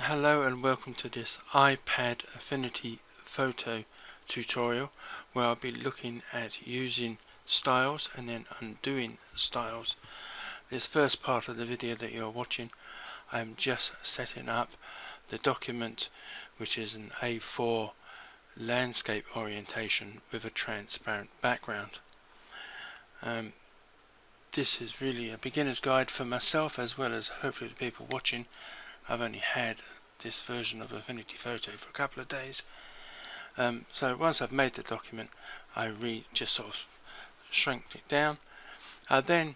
Hello and welcome to this iPad Affinity photo tutorial where I'll be looking at using styles and then undoing styles. This first part of the video that you're watching, I'm just setting up the document, which is an A4 landscape orientation with a transparent background. This is really a beginner's guide for myself as well as hopefully the people watching. I've only had this version of Affinity Photo for a couple of days. So once I've made the document, I just sort of shrinked it down. I then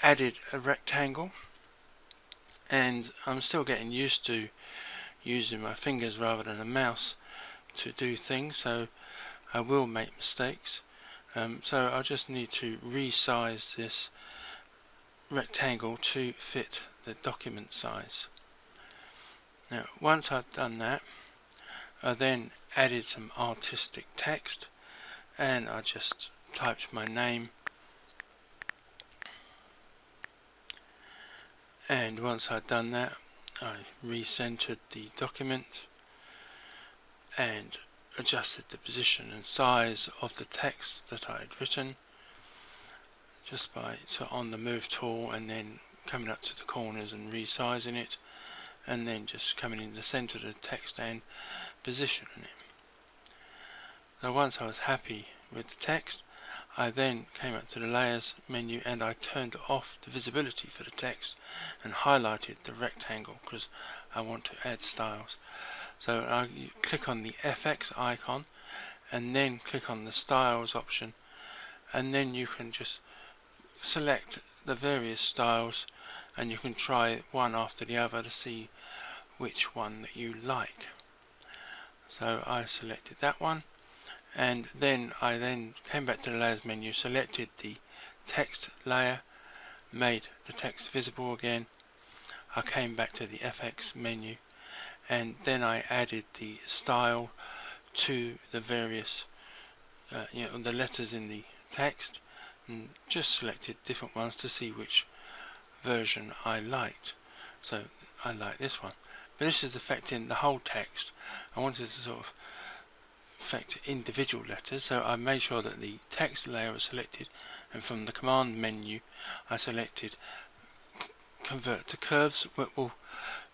added a rectangle, and I'm still getting used to using my fingers rather than a mouse to do things, so I will make mistakes. So I just need to resize this rectangle to fit the document size. Now, once I've done that, I then added some artistic text, and I just typed my name, and once I'd done that, I recentered the document and adjusted the position and size of the text that I had written just by on the move tool, and then coming up to the corners and resizing it, and then just coming in the center of the text and positioning it. So once I was happy with the text, I then came up to the layers menu and I turned off the visibility for the text and highlighted the rectangle because I want to add styles. So I click on the FX icon and then click on the styles option, and then you can just select the various styles and you can try one after the other to see which one that you like. So I selected that one, and then I came back to the layers menu, selected the text layer, made the text visible again. I came back to the FX menu, and then I added the style to the various the letters in the text, and just selected different ones to see which version I liked. So I like this one, but this is affecting the whole text. I wanted to sort of affect individual letters, so I made sure that the text layer was selected, and from the command menu I selected convert to curves, which will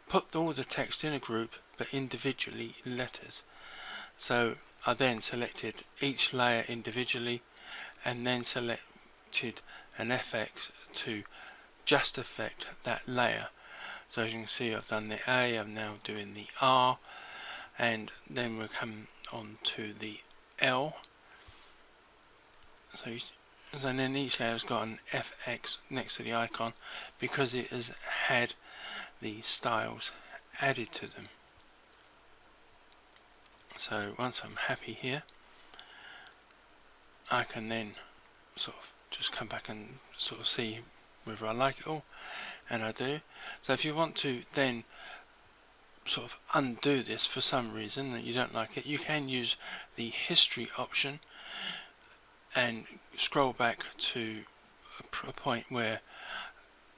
put all the text in a group but individually letters. So I then selected each layer individually and then selected an FX to just affect that layer. So as you can see, I've done the A, I'm now doing the R, and then we'll come on to the L. So and then each layer has got an FX next to the icon because it has had the styles added to them. So once I'm happy here, I can then sort of just come back and sort of see whether I like it all, and I do. So if you want to then sort of undo this for some reason that you don't like it, you can use the history option and scroll back to a point where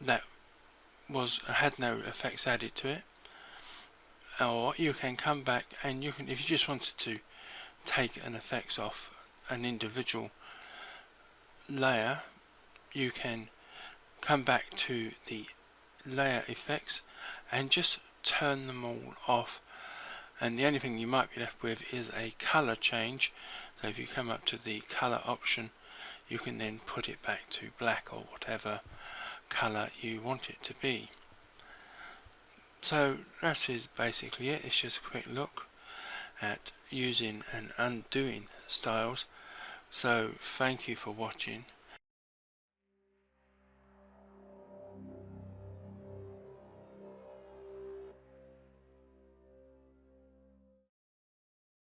that had no effects added to it, or you can come back and you can, if you just wanted to take an effects off an individual layer, you can come back to the layer effects and just turn them all off, and the only thing you might be left with is a color change. So if you come up to the color option, you can then put it back to black or whatever color you want it to be. So that is basically it. It's just a quick look at using and undoing styles. So thank you for watching.